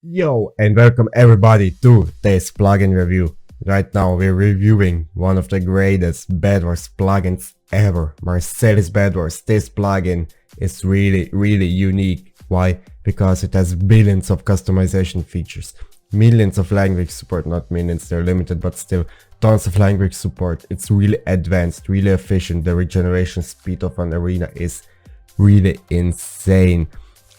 Yo, and welcome everybody to this plugin review. Right now we're reviewing one of the greatest Bedwars plugins ever, Marcely's Bedwars. This plugin is really unique. Why? Because it has billions of customization features, millions of language support, not millions, they're limited, but still tons of language support. It's really advanced, really efficient. The regeneration speed of an arena is really insane.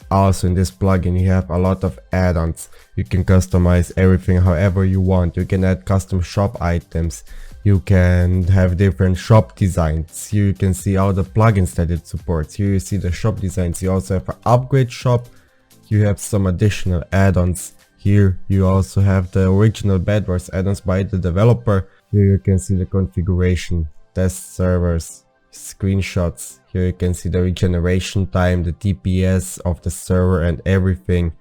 Also in this plugin you have a lot of add-ons. You can customize everything however you want. You can add custom shop items. You can have different shop designs. Here you can see all the plugins that it supports. Here you see the shop designs. You also have an upgrade shop. You have some additional add-ons. Here you also have the original Bedwars add-ons by the developer. Here you can see the configuration, test servers, screenshots. Here you can see the regeneration time, the TPS of the server and everything.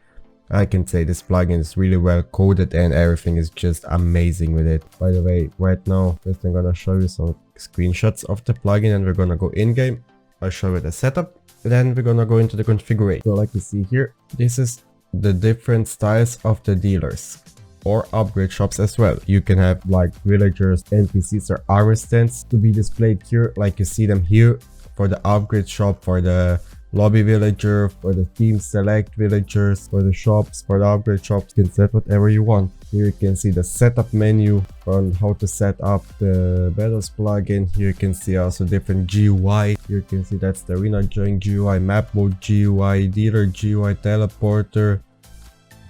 I can say this plugin is really well coded and everything is just amazing with it. By the way, right now first I'm gonna show you some screenshots of the plugin and we're gonna go in game. I'll show you the setup, then we're gonna go into the configuration. So like you see here, this is the different styles of the dealers or upgrade shops as well. You can have like villagers, NPCs or armor stands to be displayed here, like you see them here for the upgrade shop, for the lobby villager, for the team select villagers, for the shops, for the upgrade shops. You can set whatever you want. Here you can see the setup menu on how to set up the Bedwars plugin. Here you can see also different GUI. Here you can see that's the arena join GUI, map mode GUI, dealer GUI, teleporter,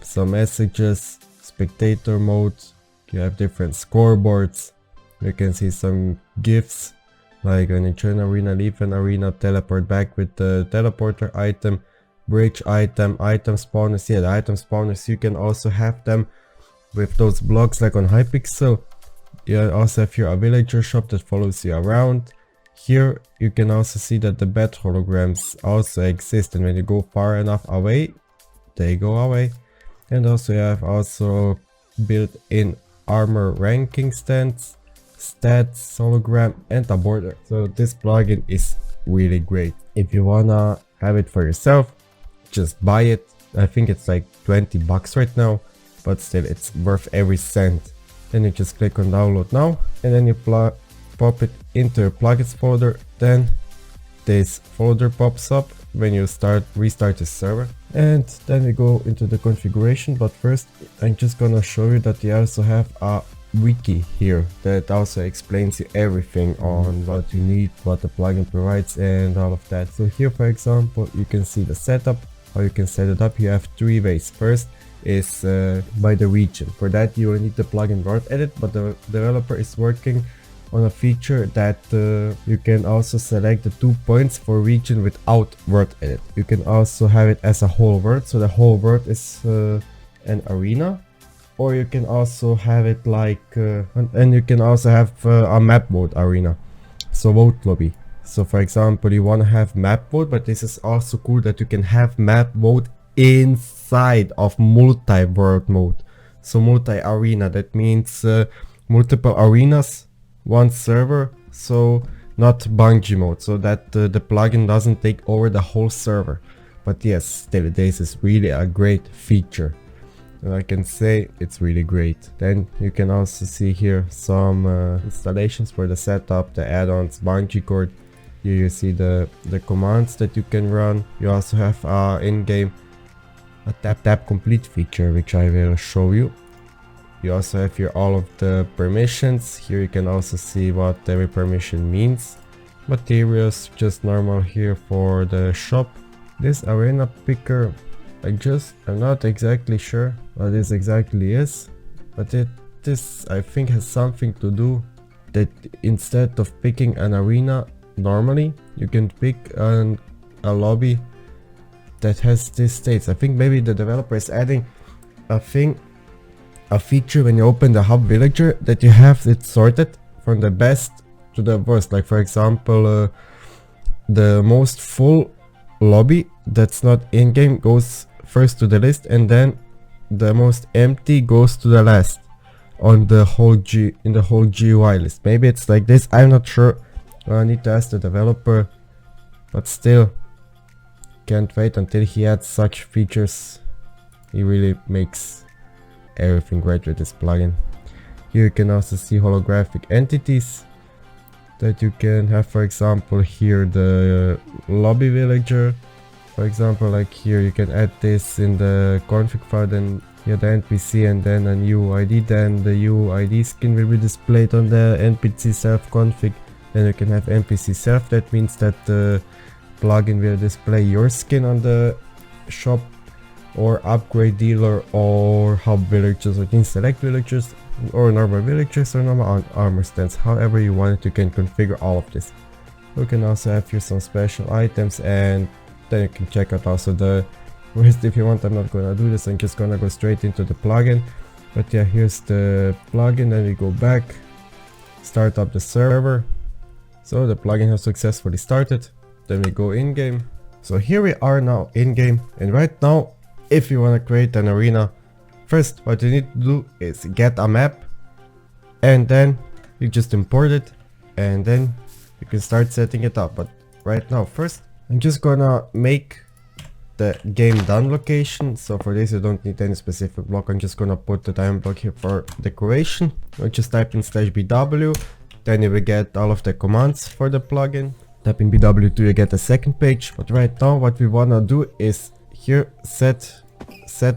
some messages, spectator mode. You have different scoreboards. You can see some gifs, like when you join arena, leave an arena, teleport back with the teleporter item, bridge item, item spawners. Yeah, the item spawners, you can also have them with those blocks like on Hypixel. You also have here a villager shop that follows you around. Here you can also see that the bed holograms also exist, and when you go far enough away, they go away. And also you have also built-in armor ranking stands, stats, hologram and a border. So this plugin is really great. If you wanna have it for yourself, just buy it. I think it's like 20 bucks right now, but still it's worth every cent. Then you just click on download now and then you pop it into your plugins folder. Then this folder pops up when you restart the server, and then we go into the configuration. But first I'm just gonna show you that you also have a wiki here that also explains you everything on what you need, what the plugin provides and all of that. So here for example you can see the setup, how you can set it up. You have three ways. First is by the region. For that you will need the plugin word edit, but the developer is working on a feature that you can also select the 2 points for region without word edit. You can also have it as a whole word, so the whole word is an arena, or you can also have it like and you can also have a map mode arena, so vote lobby. So for example you want to have map mode, but this is also cool that you can have map mode inside of multi-world mode. So multi-arena, that means multiple arenas, one server, so not Bungie mode, so that the plugin doesn't take over the whole server. But yes, still this is really a great feature, and I can say it's really great. Then you can also see here some installations for the setup, the add-ons, Bungie cord. Here you see the commands that you can run. You also have in-game a tap complete feature, which I will show you. You also have here all of the permissions. Here you can also see what every permission means. Materials, just normal here for the shop. This arena picker, I'm not exactly sure what this exactly is, but this I think has something to do that instead of picking an arena normally, you can pick a lobby that has these states. I think maybe the developer is adding a feature when you open the hub villager, that you have it sorted from the best to the worst. Like for example the most full lobby that's not in-game goes first to the list, and then the most empty goes to the last on the whole GUI list. Maybe it's like this, I'm not sure. I need to ask the developer, but still can't wait until he adds such features He really makes everything great with this plugin. Here you can also see holographic entities that you can have. For example, here the lobby villager. For example, like here you can add this in the config file, then here the NPC and then a new ID, then the UID skin will be displayed on the NPC self config. Then you can have NPC self, that means that the plugin will display your skin on the shop, or upgrade dealer, or hub villagers, or you can select villagers, or normal villagers, or normal armor stands. However you want it, you can configure all of this. You can also have here some special items, and then you can check out also the rest if you want. I'm not gonna do this, I'm just gonna go straight into the plugin. But yeah, here's the plugin. Then we go back, start up the server. So the plugin has successfully started. Then we go in game. So here we are now in game, and right now if you want to create an arena, first what you need to do is get a map, and then you just import it, and then you can start setting it up. But right now first I'm just gonna make the game done location. So for this you don't need any specific block. I'm just gonna put the diamond block here for decoration. I'll just type in /bw, then you will get all of the commands for the plugin. Type in bw2, you get the second page. But right now what we wanna do is here set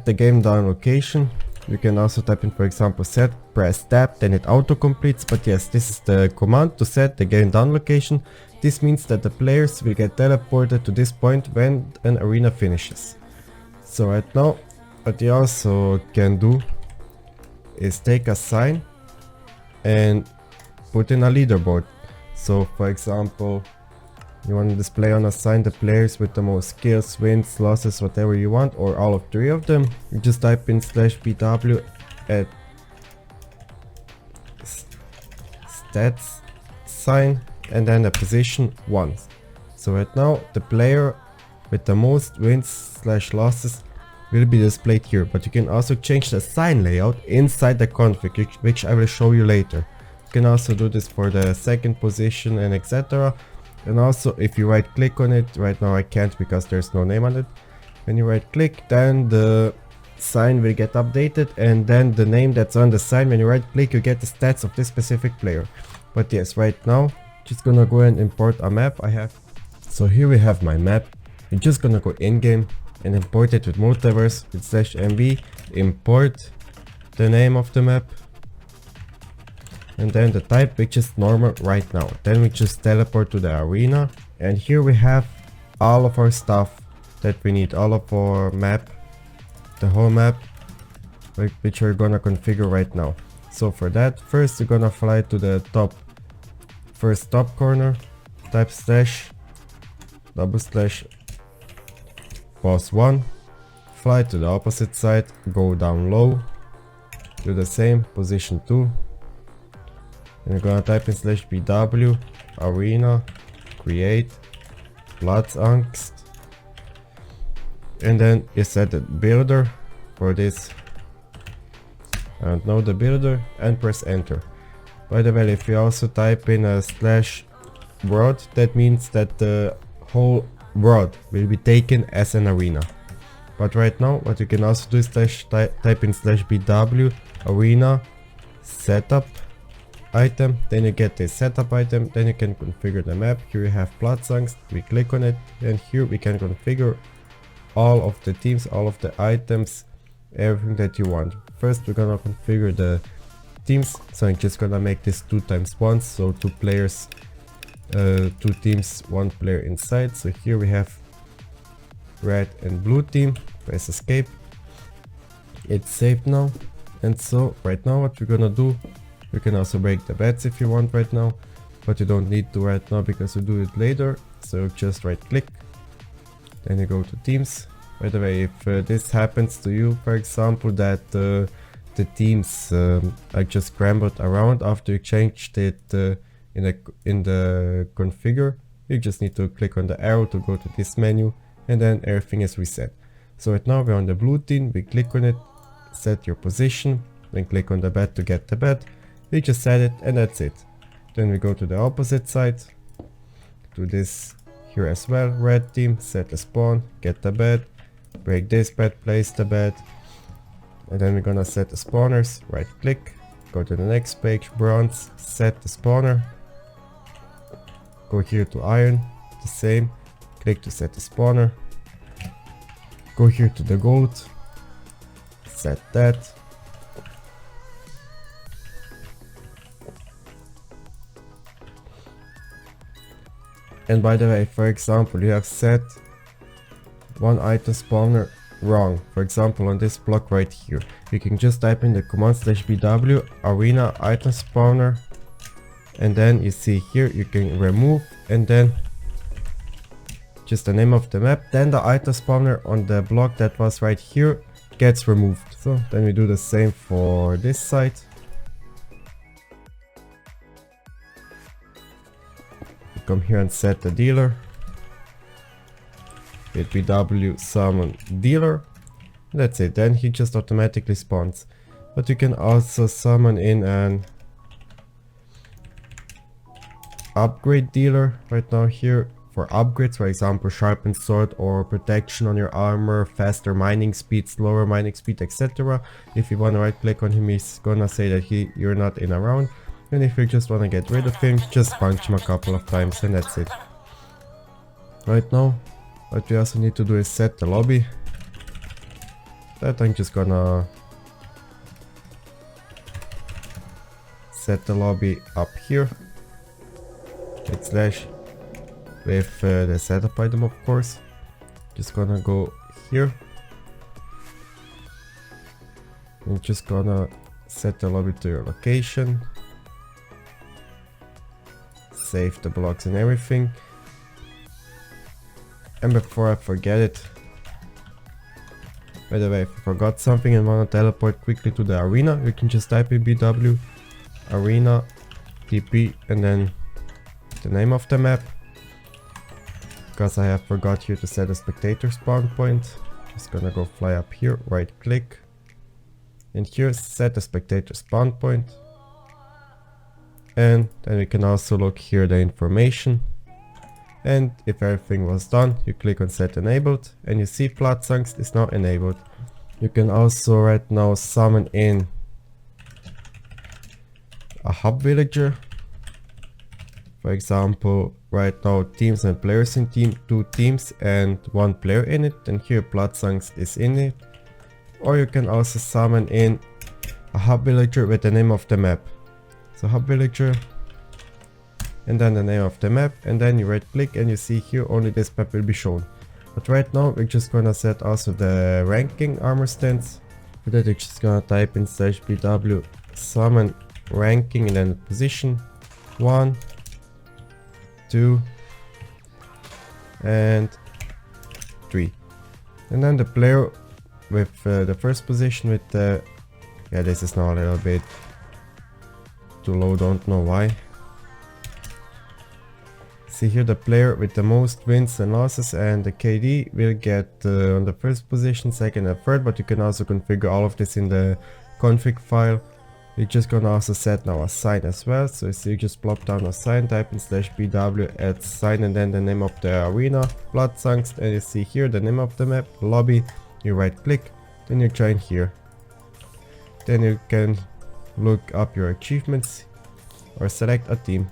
the game down location. You can also type in, for example, set, press tab, then it auto completes. But yes, this is the command to set the game down location. This means that the players will get teleported to this point when an arena finishes. So right now what you also can do is take a sign and put in a leaderboard. So for example, you want to display on a sign the players with the most kills, wins, losses, whatever you want, or all of three of them. You just type in /bw at stats sign and then the position 1. So right now the player with the most wins / losses will be displayed here, but you can also change the sign layout inside the config, which I will show you later. You can also do this for the second position and etc. And also if you right click on it, right now I can't because there's no name on it. When you right click, then the sign will get updated, and then the name that's on the sign, when you right click you get the stats of this specific player. But yes, right now just gonna go and import a map I have. So here we have my map. You're just gonna go in game and import it with multiverse with /mv, import the name of the map, and then the type, which is normal right now. Then we just teleport to the arena, and here we have all of our stuff that we need, all of our map, the whole map, which we're gonna configure right now. So for that, first you're gonna fly to the first top corner, type /pos1, fly to the opposite side, go down low, do the same, position 2. And you're gonna type in /bw arena create Platzangst, and then you set the builder for this, and now the builder, and press enter. By the way, if you also type in a /world, that means that the whole world will be taken as an arena. But right now what you can also do is type in /bw arena setup item, then you get this setup item, then you can configure the map. Here you have Platzangst, we click on it, and here we can configure all of the teams, all of the items, everything that you want. First we're gonna configure the teams, so I'm just gonna make this 2 times 1, so 2 players, 2 teams, 1 player inside. So here we have red and blue team, press escape, it's saved now. And so right now what we're gonna do, you can also break the beds if you want right now, but you don't need to right now because you do it later. So just right click, then you go to teams. By the way, if this happens to you, for example, that the teams are just scrambled around after you changed it in the configure, you just need to click on the arrow to go to this menu, and then everything is reset. So right now we're on the blue team, we click on it, set your position, then click on the bed to get the bed. We just set it, and that's it. Then we go to the opposite side, do this here as well, red team, set the spawn, get the bed, break this bed, place the bed, And then we're gonna set the spawners, right click, go to the next page, bronze, set the spawner, go here to iron, the same, click to set the spawner, go here to the gold, set that, and by the way, for example, you have set one item spawner wrong. For example, on this block right here, you can just type in the command /bw arena item spawner, and then you see here you can remove, and then just the name of the map, then the item spawner on the block that was right here gets removed. So then we do the same for this side. Come here and set the dealer. Hit BW summon dealer. That's it, then he just automatically spawns. But you can also summon in an upgrade dealer right now here for upgrades, for example sharpened sword or protection on your armor, faster mining speed, slower mining speed, etc. If you want to right click on him, he's gonna say that you're not in a round, and if you just want to get rid of him, just punch him a couple of times and that's it. Right now what we also need to do is set the lobby. That I'm just gonna set the lobby up here. Hit slash with the setup item, of course. Just gonna go here. I'm just gonna set the lobby to your location. Save the blocks and everything. And before I forget it, by the way, if you forgot something and want to teleport quickly to the arena, you can just type in BW arena TP and then the name of the map. Because I have forgot here to set a spectator spawn point, just gonna go fly up here, right click, and here set a spectator spawn point. And then we can also look here the information. And if everything was done, you click on set enabled and you see Platzangst is now enabled. You can also right now summon in a hub villager. For example, right now teams and players in team, 2 teams and 1 player in it, and here Platzangst is in it. Or you can also summon in a hub villager with the name of the map. So hub villager, and then the name of the map, and then you right click and you see here only this map will be shown. But right now we're just gonna set also the ranking armor stance. For that you're just gonna type in /bw summon ranking and then position 1, 2 and 3. And then the player with the first position with the... yeah, this is now a little bit too low, don't know why. See here the player with the most wins and losses and the KD will get on the first position, second and third, but you can also configure all of this in the config file. We're just gonna also set now a sign as well, so you just plop down a sign, type in /bw add sign and then the name of the arena, Platzangst, and you see here the name of the map, lobby, you right click, then you join here. Then you can look up your achievements or select a team.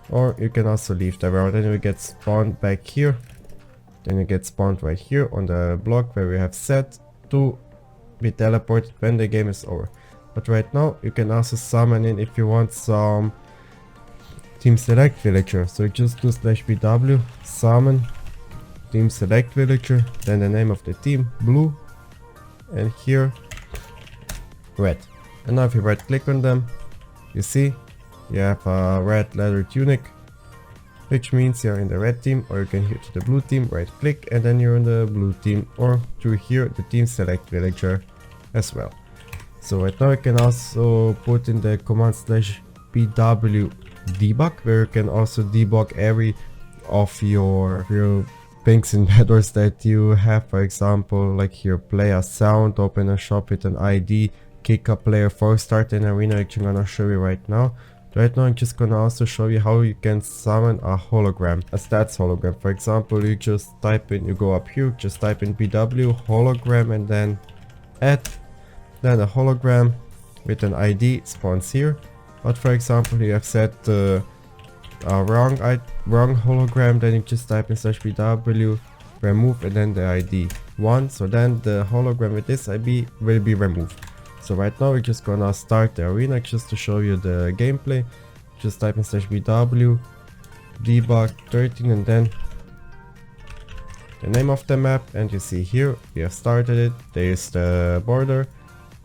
Or you can also leave the round and you get spawned back here. Then you get spawned right here on the block where we have set to be teleported when the game is over. But right now you can also summon in if you want some team select villager. So you just do /bw summon team select villager, then the name of the team blue, and here red. And now if you right click on them, you see you have a red leather tunic, which means you're in the red team, or you can hit to the blue team, right click, and then you're in the blue team, or through here the team select villager as well. So right now you can also put in the command /bw debug, where you can also debug every of your things in Bedwars that you have. For example, like here, play a sound, open a shop with an ID, kick a player, force start an arena, which I'm gonna show you right now. Right now I'm just gonna also show you how you can summon a hologram, a stats hologram. For example, you just type in, you go up here, just type in BW hologram and then add, then a hologram with an ID spawns here. But for example, you have set the wrong hologram, then you just type in /bw remove and then the ID 1, so then the hologram with this ID will be removed. So right now we're just gonna start the arena just to show you the gameplay. Just type in /bw debug 13 and then the name of the map, and you see here we have started it. There is the border.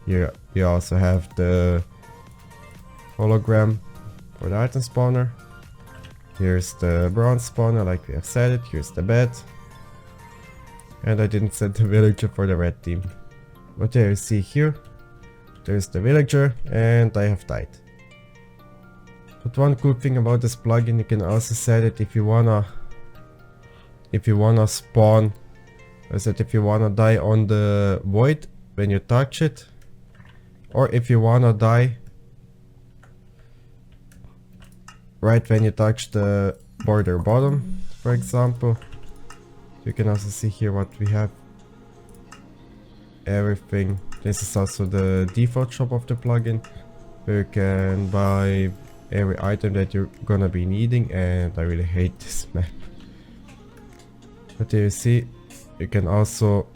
Here we also have the hologram for the item spawner. Here's the bronze spawner like we have said it. Here's the bed. And I didn't set the villager for the red team. But there you see here, there's the villager and I have died. But one cool thing about this plugin, you can also set it if you wanna spawn, if you wanna die on the void when you touch it, or if you wanna die right when you touch the border bottom, for example. You can also see here what we have. Everything. This is also the default shop of the plugin, where you can buy every item that you're gonna be needing, and I really hate this map. But there you see, you can also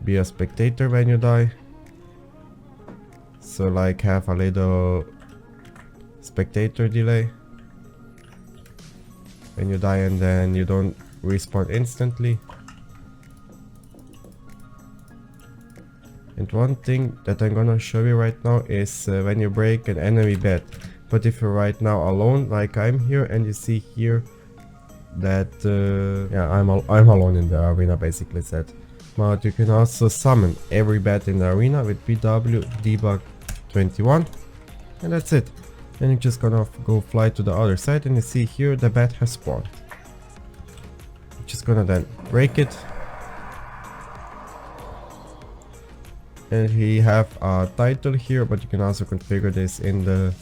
be a spectator when you die. So like have a little spectator delay when you die, and then you don't respawn instantly. And one thing that I'm gonna show you right now is when you break an enemy bed. But if you're right now alone like I'm here, and you see here that yeah, I'm alone in the arena basically set. But you can also summon every bed in the arena with BW debug 21, and that's it. Then you're just gonna go fly to the other side, and you see here the bed has spawned. Just gonna then break it, and we have a title here, but you can also configure this in the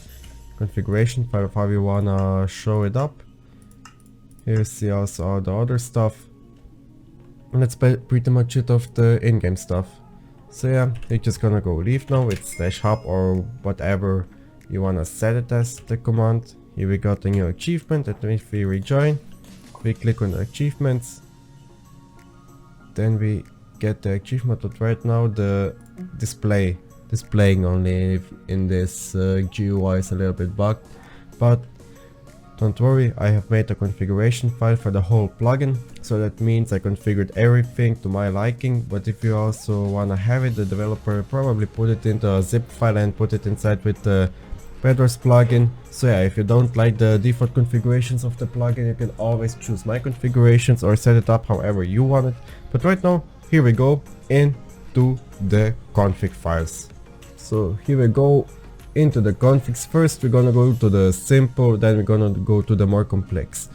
configuration file of how you wanna show it up. Here you see also all the other stuff, and that's pretty much it of the in-game stuff. So yeah, you're just gonna go leave now with /hub or whatever you wanna set it as the command. Here we got a new achievement, and if we rejoin, we click on the achievements, then we get the achievement. But right now the displaying only in this GUI is a little bit bugged, but don't worry, I have made a configuration file for the whole plugin, so that means I configured everything to my liking. But if you also wanna have it, the developer probably put it into a zip file and put it inside with the Bedwars plugin. So yeah, if you don't like the default configurations of the plugin, you can always choose my configurations or set it up however you want it. But right now, here we go into the config files. So here we go into the configs. First we're gonna go to the simple, then we're gonna go to the more complex.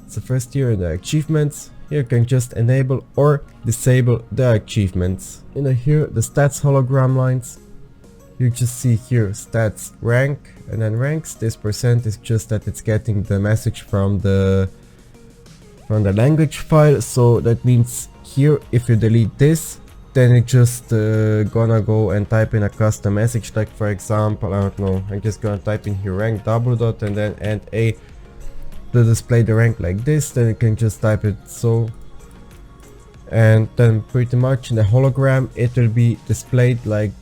So first here in the achievements, here you can just enable or disable the achievements. In here the stats hologram lines. You just see here stats rank and then ranks. This percent is just that it's getting the message from the language file. So that means here if you delete this, then it's just gonna go and type in a custom message, like for example, I don't know, I'm just gonna type in here rank double dot and then and a to display the rank like this. Then you can just type it so, and then pretty much in the hologram it will be displayed like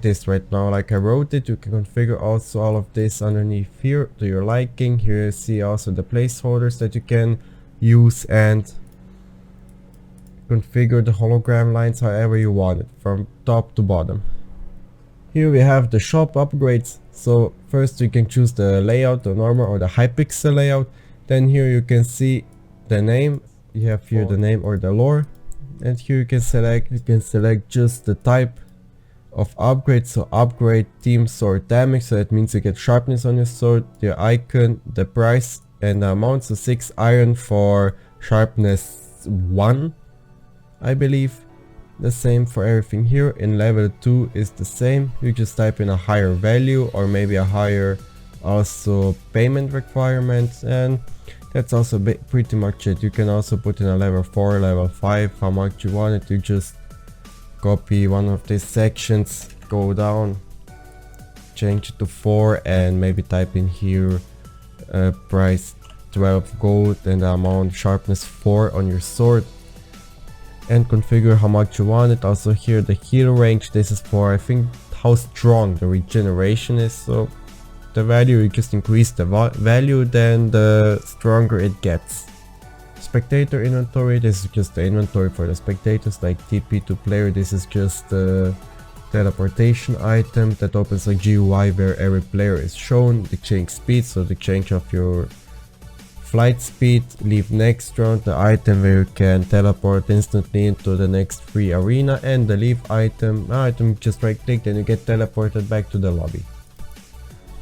this right now, like I wrote it. You can configure also all of this underneath here to your liking. Here you see also the placeholders that you can use and configure the hologram lines however you want it from top to bottom. Here we have the shop upgrades. So first you can choose the layout, the normal or the hypixel layout. Then here you can see the name. You have here the name or the lore, and here you can select just the type of upgrade. So upgrade team sword damage, so that means you get sharpness on your sword, your icon, the price and the amount. So 6 iron for sharpness 1, I believe. The same for everything here. In level 2 is the same. You just type in a higher value or maybe a higher also payment requirement, and that's also pretty much it. You can also put in a level 4, level 5, how much you want it. You just copy one of these sections, go down, change it to 4 and maybe type in here price 12 gold and the amount sharpness 4 on your sword, and configure how much you want it. Also here the heal range, this is for I think how strong the regeneration is, so the value, you just increase the value, then the stronger it gets. Spectator inventory, this is just the inventory for the spectators, like TP to player, this is just the teleportation item that opens a GUI where every player is shown. The change speed, so the change of your flight speed. Leave next round, the item where you can teleport instantly into the next free arena, and the leave item, just right click, then you get teleported back to the lobby.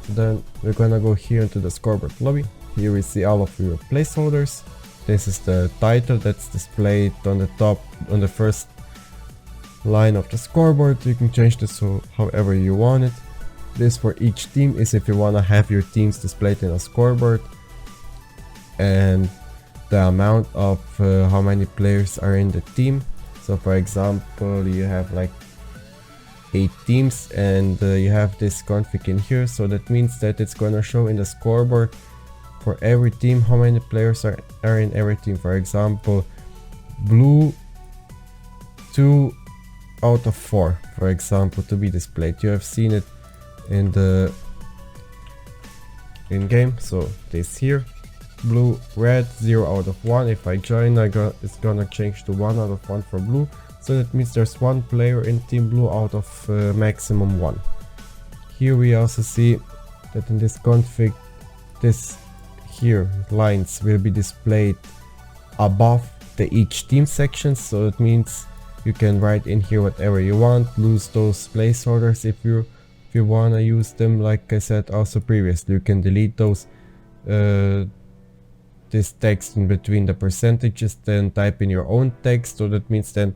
Then we're gonna go here into the scoreboard lobby. Here we see all of your placeholders. This is the title that's displayed on the top, on the first line of the scoreboard. You can change this so however you want it. This for each team is if you wanna have your teams displayed in a scoreboard, and the amount of how many players are in the team. So for example, you have like 8 teams and you have this config in here, so that means that it's gonna show in the scoreboard for every team how many players are in every team. For example, blue 2 out of 4, for example, to be displayed. You have seen it in the in-game, so this here, blue, red 0 out of 1. If I join, it's gonna change to 1 out of 1 for blue, so that means there's 1 player in team blue out of maximum 1. Here we also see that in this config, this here lines will be displayed above the each team section, so it means you can write in here whatever you want, lose those placeholders if you wanna use them. Like I said also previously, you can delete those this text in between the percentages, then type in your own text, so that means then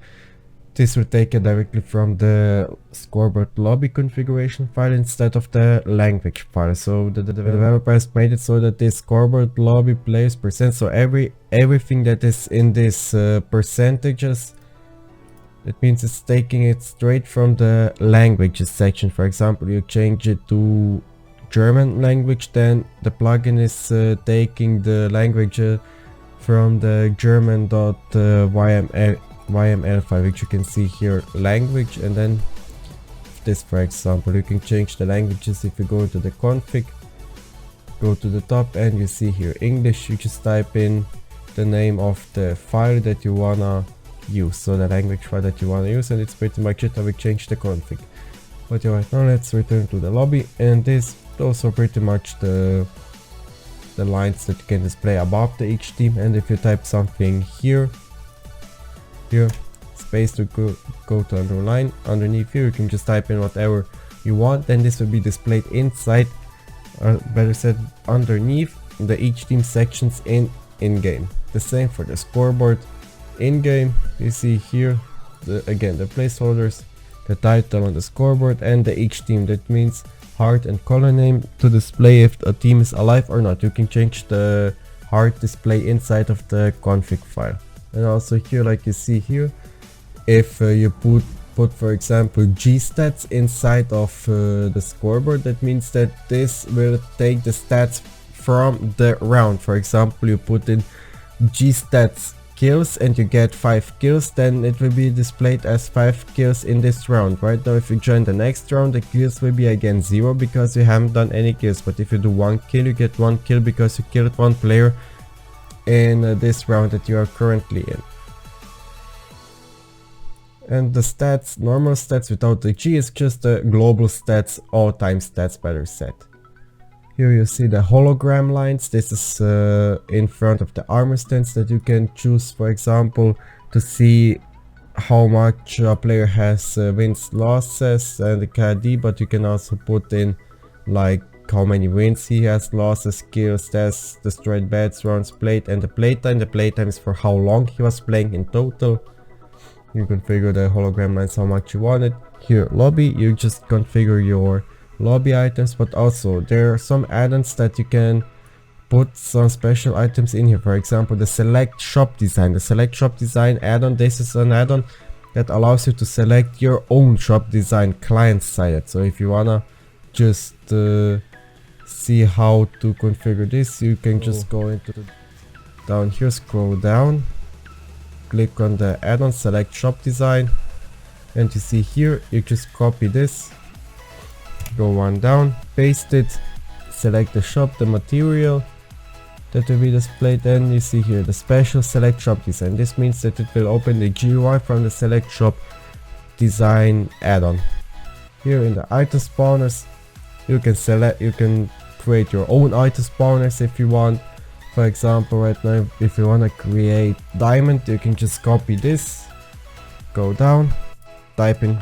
this will take it directly from the scoreboard lobby configuration file instead of the language file. So the developers made it so that this scoreboard lobby players percent, so everything that is in this percentages, that means it's taking it straight from the languages section. For example, you change it to German language, then the plugin is taking the language from the German.yml file, which you can see here, language, and then this, for example, you can change the languages. If you go to the config, go to the top, and you see here English, you just type in the name of the file that you wanna use, so the language file that you wanna use, and it's pretty much it. I will change the config. But right now let's return to the lobby, and those are pretty much the lines that you can display above the each team. And if you type something here, space to go to underline, underneath here you can just type in whatever you want, then this will be displayed inside, or better said underneath the each team sections in-game. The same for the scoreboard. In-game you see here again the placeholders, the title on the scoreboard, and the each team. That means heart and color name to display if a team is alive or not. You can change the heart display inside of the config file. And also here, like you see here, if you put for example G stats inside of the scoreboard, that means that this will take the stats from the round. For example, you put in G stats kills and you get 5 kills, then it will be displayed as 5 kills in this round. Right now, if you join the next round, the kills will be again 0 because you haven't done any kills. But if you do 1 kill, you get 1 kill because you killed 1 player in this round that you are currently in. And the stats, normal stats without the G, is just the global stats, all time stats better set. Here you see the hologram lines. This is in front of the armor stands that you can choose, for example, to see how much a player has wins, losses, and the KD, but you can also put in like how many wins he has, losses, kills, deaths, destroyed beds, rounds played, and the playtime. The playtime is for how long he was playing in total. You configure the hologram lines how much you want it. Here lobby, you just configure your lobby items, but also there are some add-ons that you can put some special items in here. For example, the select shop design. The select shop design add-on, this is an add-on that allows you to select your own shop design client-sided. So if you wanna just see how to configure this, you can just go into down here, scroll down, click on the add-on, select shop design, and you see here you just copy this, go one down, paste it, select the shop, the material that will be displayed. Then you see here the special select shop design. This means that it will open the GUI from the select shop design add-on. Here in the item spawners, you can create your own item spawners if you want. For example, right now, if you want to create diamond, you can just copy this, go down, type in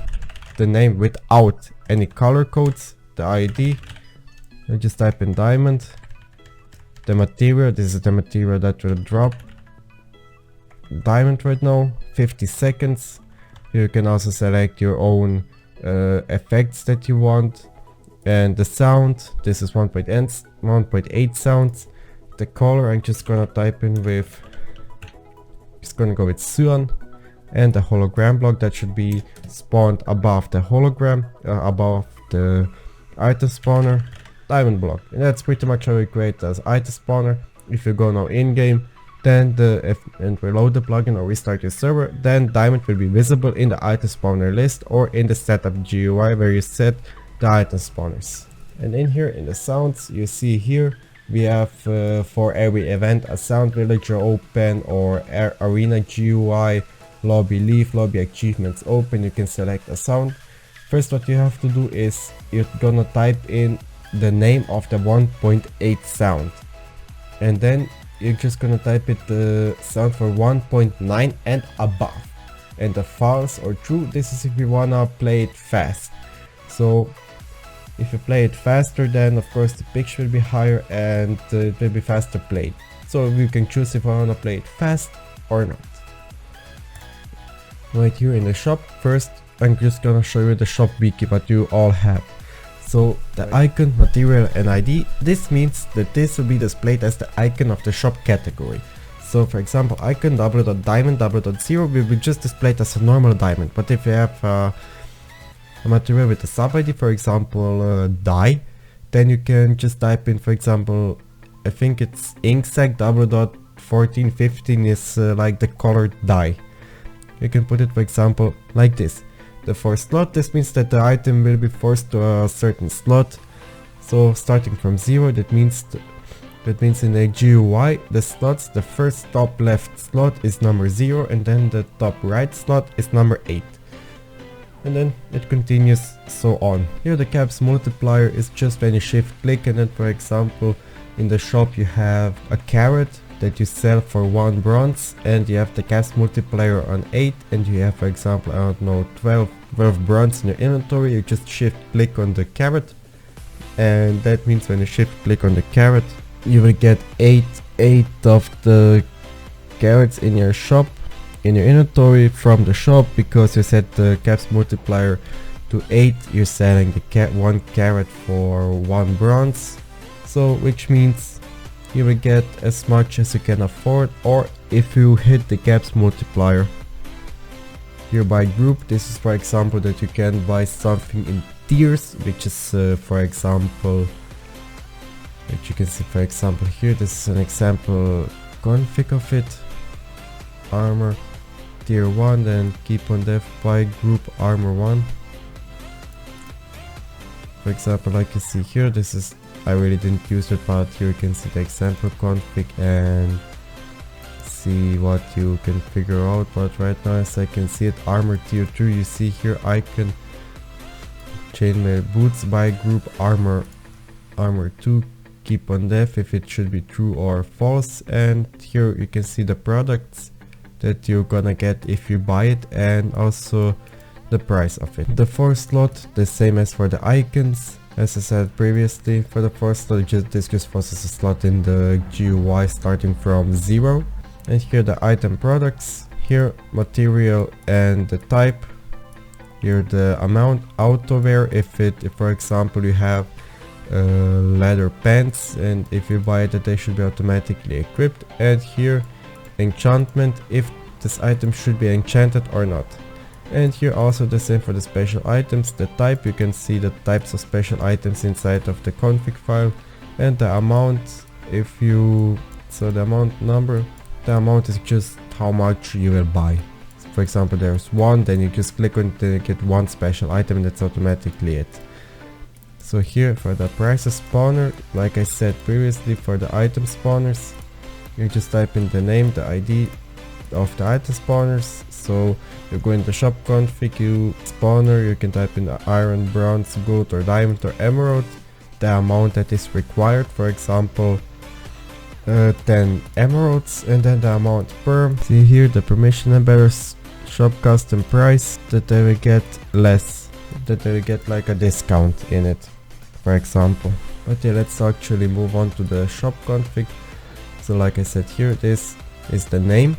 the name without any color codes, the ID, and just type in diamond. The material, this is the material that will drop diamond right now, 50 seconds. You can also select your own effects that you want, and the sound, this is 1.8 sounds. The color, I'm just gonna type in with, just gonna go with cyan, and the hologram block that should be spawned above the hologram, above the item spawner, diamond block. And that's pretty much how you create as item spawner. If you go now in game, then and reload the plugin or restart your server, then diamond will be visible in the item spawner list or in the setup GUI where you set the item spawners. And in here in the sounds, you see here we have for every event a sound villager open or arena GUI, lobby leave, lobby achievements open. You can select a sound. First what you have to do is you're gonna type in the name of the 1.8 sound, and then you're just gonna type it the sound for 1.9 and above, and the false or true, this is if you wanna play it fast. So if you play it faster, then of course the pitch will be higher and it will be faster played. So you can choose if you wanna play it fast or not. Right here in the shop, first I'm just gonna show you the shop wiki that you all have. So the icon, material and ID, this means that this will be displayed as the icon of the shop category. So for example, icon double.diamond double.0 will be just displayed as a normal diamond. But if you have a material with a sub ID, for example dye, then you can just type in, for example, I think it's inksac double.1415 is like the colored dye. You can put it, for example, like this. The forced slot, this means that the item will be forced to a certain slot. So starting from 0, that means in the GUI, the slots, the first top left slot is number 0, and then the top right slot is number 8. And then it continues so on. Here the caps multiplier is just when you shift click, and then for example in the shop you have a carrot that you sell for 1 bronze, and you have the caps multiplier on 8, and you have, for example, I don't know, 12 bronze in your inventory. You just shift click on the carrot, and that means when you shift click on the carrot you will get 8 of the carrots in your shop, in your inventory from the shop, because you set the caps multiplier to 8. You're selling the 1 carrot for 1 bronze, so which means you will get as much as you can afford. Or if you hit the caps multiplier here by group, this is for example that you can buy something in tiers, which is for example, which you can see for example here, this is an example config of it, armor tier 1, then keep on def by group armor 1. For example, like you see here, this is, I really didn't use it, but here you can see the example config and see what you can figure out. But right now, as I can see it, armor tier 2, you see here icon chainmail boots by group armor 2, keep on def if it should be true or false. And here you can see the products that you're gonna get if you buy it, and also the price of it. The 4th slot, the same as for the icons. As I said previously, for the 4th slot, this just forces a slot in the GUI starting from 0. And here the item products, here material and the type, here the amount, auto wear, if for example you have leather pants, and if you buy it they should be automatically equipped. And here enchantment, if this item should be enchanted or not. And here also the same for the special items. The type, you can see the types of special items inside of the config file, and the amount, if you, so the amount number, the amount is just how much you will buy. So for example, there's one, then you just click on it, then you get one special item, and that's automatically it. So here for the prices spawner, like I said previously, for the item spawners, you just type in the name, the ID of the item spawners. So you go in the shop config, you spawner, you can type in iron, bronze, gold or diamond or emerald, the amount that is required, for example 10 emeralds, and then the amount per. See here the permission embedders shop custom price, that they will get less, that they will get like a discount in it, for example. But yeah, let's actually move on to the shop config. So like I said, here this is the name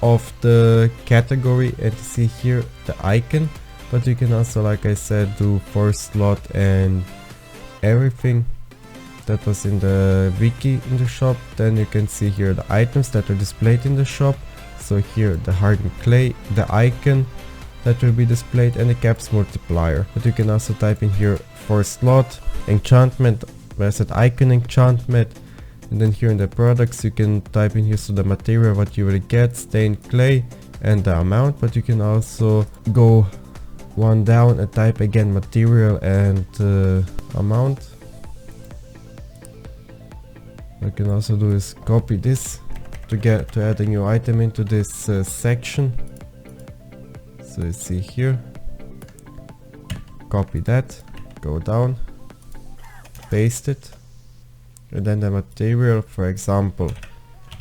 of the category, and you see here the icon, but you can also, like I said, do for slot and everything that was in the wiki in the shop. Then you can see here the items that are displayed in the shop. So here the hardened clay, the icon that will be displayed, and the caps multiplier. But you can also type in here for slot, enchantment, where I said icon enchantment. And then here in the products you can type in here, so the material what you will get, stained clay, and the amount. But you can also go one down and type again material and amount. What you can also do is copy this to add a new item into this section. So you see here, copy that, go down, paste it. And then the material, for example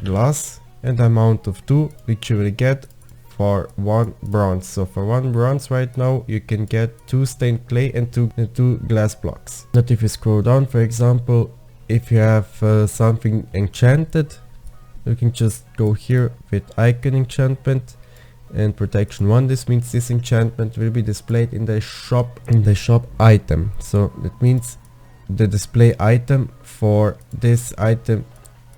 glass, and the amount of 2, which you will get for 1 bronze. So for 1 bronze right now you can get 2 stained clay and 2 glass blocks. But if you scroll down, for example, if you have something enchanted, you can just go here with icon enchantment and protection 1. This means this enchantment will be displayed in the shop item. So that means the display item for this item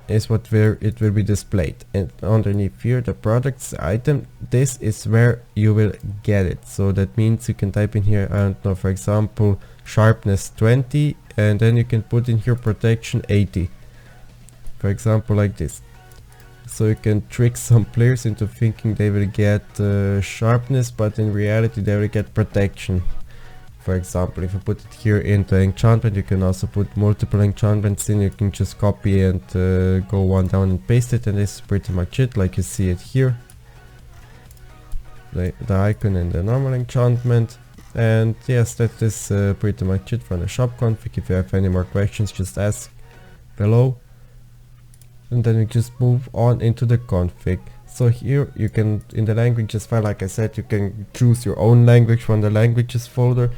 is where it will be displayed, and underneath here the products item, this is where you will get it. So that means you can type in here, I don't know, for example sharpness 20, and then you can put in here protection 80, for example, like this. So you can trick some players into thinking they will get sharpness, but in reality they will get protection. For example, if you put it here into enchantment, you can also put multiple enchantments in. You can just copy and go one down and paste it, and this is pretty much it, like you see it here. The icon and the normal enchantment. And yes, that is pretty much it from the shop config. If you have any more questions, just ask below. And then we just move on into the config. So here you can, in the languages file, like I said, you can choose your own language from the languages folder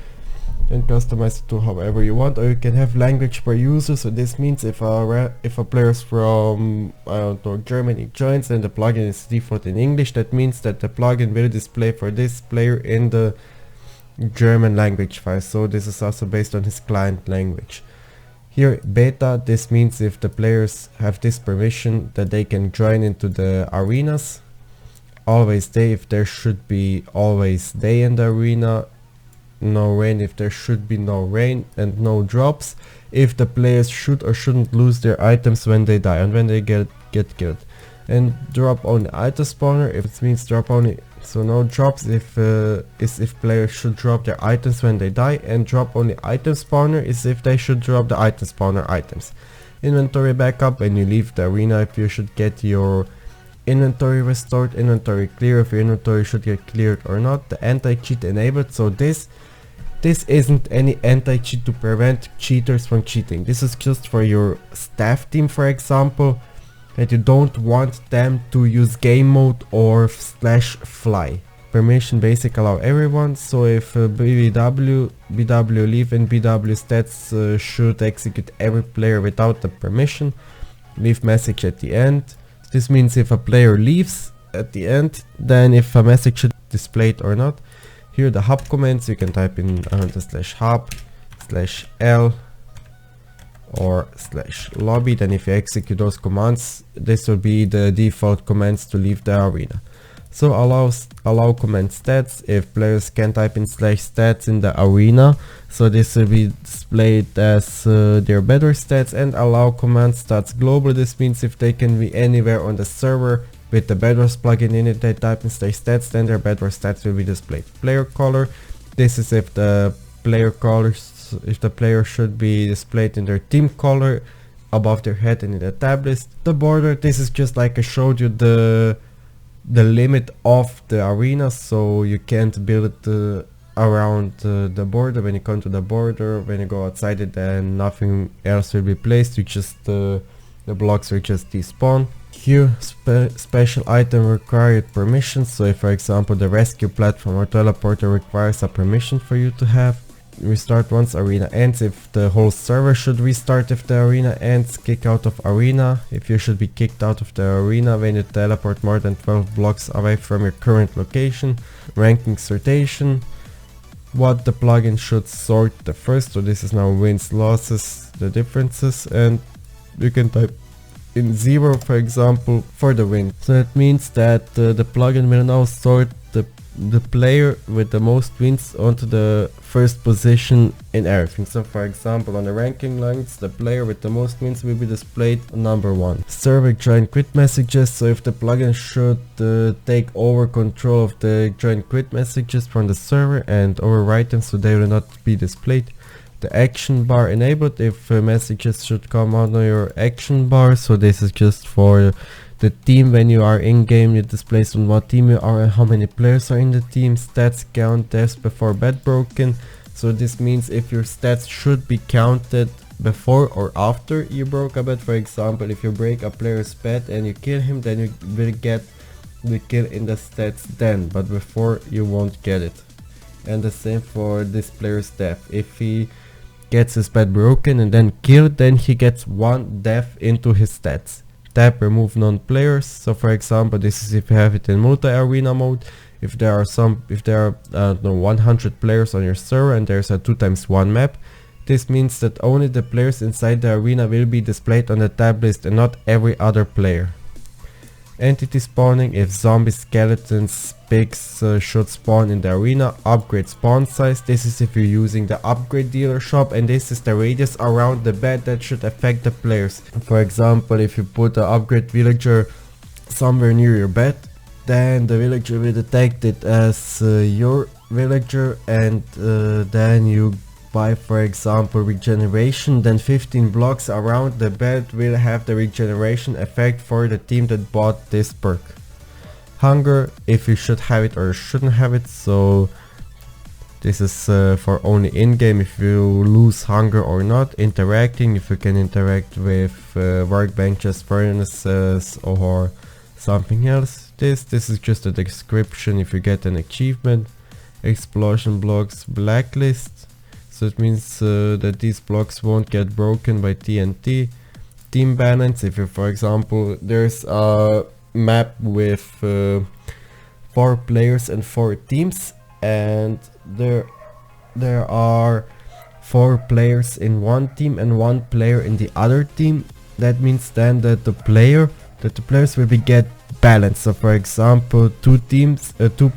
and customize it to however you want, or you can have language per user. So this means if a player is from, I don't know, Germany joins and the plugin is default in English, that means that the plugin will display for this player in the German language file. So this is also based on his client language. Here beta, this means if the players have this permission that they can join into the arenas. Always day, if there should be always day in the arena. No rain if there should be no rain, and no drops if the players should or shouldn't lose their items when they die and when they get killed. And drop only item spawner, if it means drop only, so no drops if players should drop their items when they die, and drop only item spawner is if they should drop the item spawner items. Inventory backup, when you leave the arena, if you should get your inventory restored. Inventory clear, if your inventory should get cleared or not. The anti-cheat enabled, so this isn't any anti-cheat to prevent cheaters from cheating. This is just for your staff team, for example, that you don't want them to use game mode or /fly. Permission basic allow everyone, so if BW leave and BW stats should execute every player without the permission. Leave message at the end. This means if a player leaves at the end, then if a message should be displayed or not. Here the hub commands, you can type in /hub /l or /lobby. Then if you execute those commands, this will be the default commands to leave the arena. So allow command stats if players can type in /stats in the arena. So this will be displayed as their better stats, and allow command stats global. This means if they can be anywhere on the server with the Bedwars plugin in it, they type in /stats, then their Bedwars stats will be displayed. Player color. This is if the player should be displayed in their team color above their head and in the tab list. The border. This is just like I showed you the limit of the arena, so you can't build it around the border. When you come to the border, when you go outside it, then nothing else will be placed. You just the blocks will just despawn. Here, special item required permissions. So if, for example, the rescue platform or teleporter requires a permission for you to have. Restart once arena ends. If the whole server should restart if the arena ends. Kick out of arena. If you should be kicked out of the arena when you teleport more than 12 blocks away from your current location. Ranking sortation. What the plugin should sort the first. So this is now wins, losses, the differences, and you can type in 0, for example, for the win. So that means that the plugin will now sort the player with the most wins onto the first position in everything. So for example, on the ranking lines, the player with the most wins will be displayed on number 1. Server join quit messages. So if the plugin should take over control of the join quit messages from the server and overwrite them so they will not be displayed. The action bar enabled if messages should come out on your action bar. So this is just for the team. When you are in game, it displays on what team you are and how many players are in the team. Stats count deaths before bed broken. So this means if your stats should be counted before or after you broke a bed. For example, if you break a player's bed and you kill him, then you will get the kill in the stats then, but before you won't get it. And the same for this player's death. If he gets his bed broken and then killed, then he gets 1 death into his stats. Tap remove non-players. So for example, this is if you have it in multi-arena mode. If there are 100 players on your server and there's a 2x1 map, this means that only the players inside the arena will be displayed on the tab list and not every other player. Entity spawning. If zombie skeletons pigs should spawn in the arena. Upgrade spawn size. This is if you're using the upgrade dealer shop, and this is the radius around the bed that should affect the players. For example, if you put an upgrade villager somewhere near your bed, then the villager will detect it as your villager, and then you buy, for example, regeneration, then 15 blocks around the bed will have the regeneration effect for the team that bought this perk. Hunger, if you should have it or shouldn't have it. So this is for only in-game, if you lose hunger or not. Interacting, if you can interact with workbenches, furnaces or something else. This is just a description if you get an achievement. Explosion blocks, blacklist. So it means that these blocks won't get broken by TNT. Team balance, if you, for example, there's a map with 4 players and 4 teams, and there are 4 players in one team and 1 player in the other team. That means then that the players will be get balanced. So for example, 2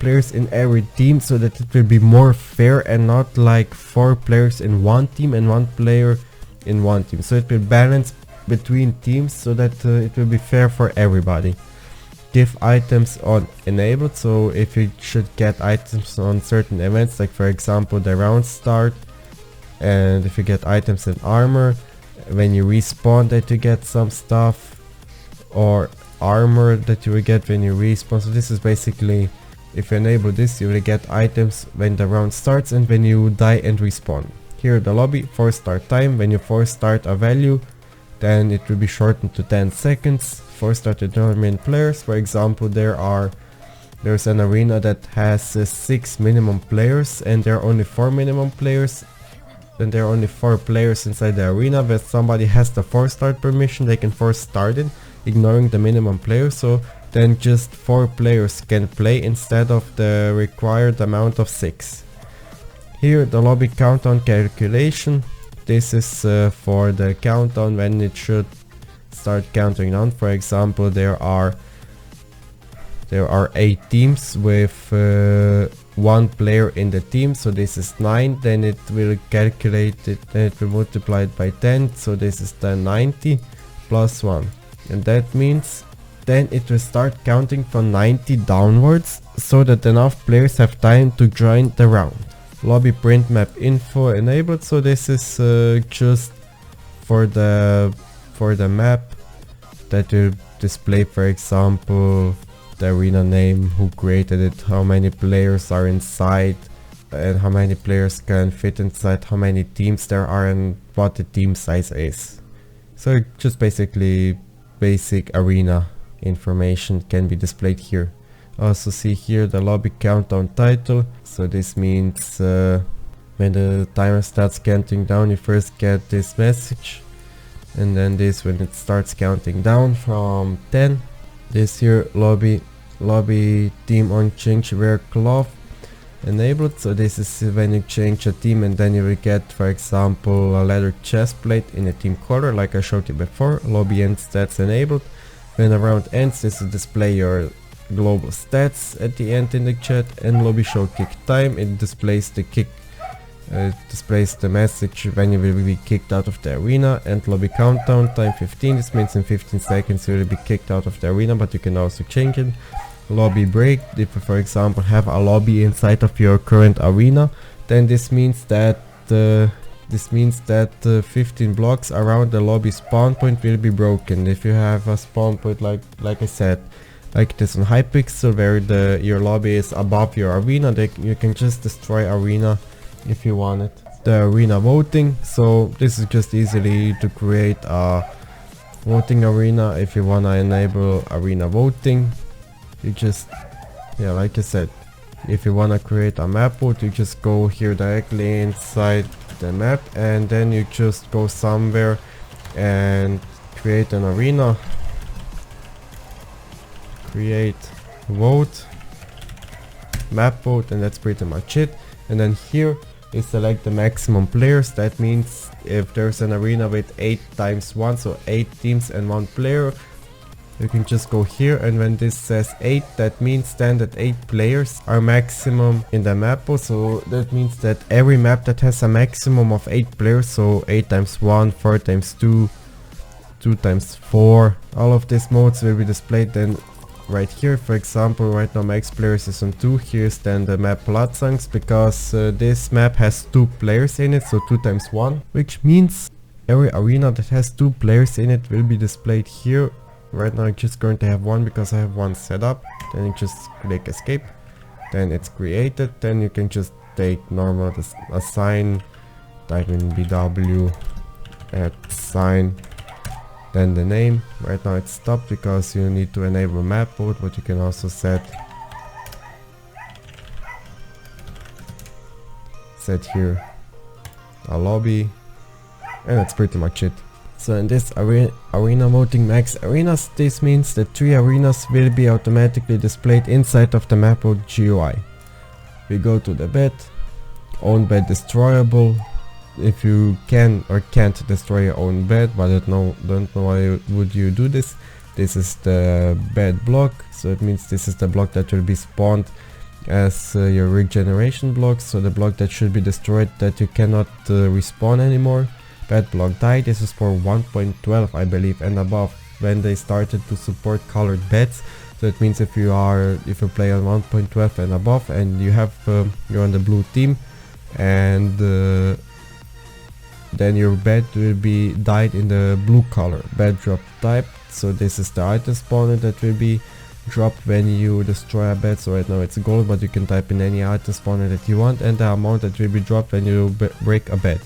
players in every team, so that it will be more fair and not like 4 players in one team and 1 player in one team. So it will balance between teams so that it will be fair for everybody. Give items on enabled. So if you should get items on certain events, like for example the round start, and if you get items in armor, when you respawn that you get some stuff, or armor that you will get when you respawn. So this is basically, if you enable this, you will get items when the round starts and when you die and respawn. Here the lobby, force start time. When you force start a value, then it will be shortened to 10 seconds. Force start to determine players. For example, there's an arena that has 6 minimum players and there are only 4 minimum players. Then there are only 4 players inside the arena. But somebody has the force start permission, they can force start it, ignoring the minimum players. So then just 4 players can play instead of the required amount of 6. Here the lobby countdown calculation. This is for the countdown when it should start counting down. For example, there are there are 8 teams with 1 player in the team, so this is 9. Then it will calculate it, then it will multiply it by 10, so this is then 90 plus 1. And that means then it will start counting from 90 downwards, so that enough players have time to join the round. Lobby print map info enabled, so this is just for the map that will display, for example, the arena name, who created it, how many players are inside, and how many players can fit inside, how many teams there are, and what the team size is. So just basically basic arena information can be displayed here. Also see here the lobby countdown title, so this means when the timer starts counting down, you first get this message, and then this when it starts counting down from 10. This here lobby team on change wear cloth enabled, so this is when you change a team, and then you will get, for example, a leather chest plate in a team color like I showed you before. Lobby end stats enabled. When the round ends, this will display your global stats at the end in the chat. And lobby show kick time, it displays the kick, displays the message when you will be kicked out of the arena. And lobby countdown time 15, this means in 15 seconds you will be kicked out of the arena, but you can also change it. Lobby break, if you for example have a lobby inside of your current arena, then this means that 15 blocks around the lobby spawn point will be broken. If you have a spawn point like I said, like this on Hypixel, where your lobby is above your arena, you can just destroy arena if you want it. The arena voting, so this is just easily to create a voting arena. If you wanna enable arena voting, you just, yeah, like I said, if you wanna create a map vote, you just go here directly inside the map, and then you just go somewhere and create an arena, create vote, map vote, and that's pretty much it. And then here you select the maximum players. That means if there's an arena with 8 times 1, so 8 teams and 1 player, you can just go here, and when this says 8, that means then that 8 players are maximum in the map. So that means that every map that has a maximum of 8 players, so 8 times 1, 4 times 2, 2 times 4, all of these modes will be displayed then right here. For example, right now max players is on 2, here's then the map Bloodsunks, because this map has 2 players in it, so 2 times 1, which means every arena that has 2 players in it will be displayed here. Right now I'm just going to have 1 because I have 1 set up. Then you just click escape, then it's created. Then you can just take normal assign, type in BW, add sign, then the name. Right now it's stopped because you need to enable map mode, but you can also set here a lobby, and that's pretty much it. So in this arena voting max arenas, this means that 3 arenas will be automatically displayed inside of the map mode GUI. We go to the bed, own bed destroyable. If you can or can't destroy your own bed, but I don't know why would you do this. This is the bed block, so it means this is the block that will be spawned as your regeneration block, so the block that should be destroyed that you cannot respawn anymore. Bed block die, this is for 1.12 I believe and above, when they started to support colored beds. So it means if you play on 1.12 and above, and you're on the blue team, and then your bed will be dyed in the blue color. Bed drop type, so this is the item spawner that will be dropped when you destroy a bed. So right now it's gold, but you can type in any item spawner that you want, and the amount that will be dropped when you break a bed.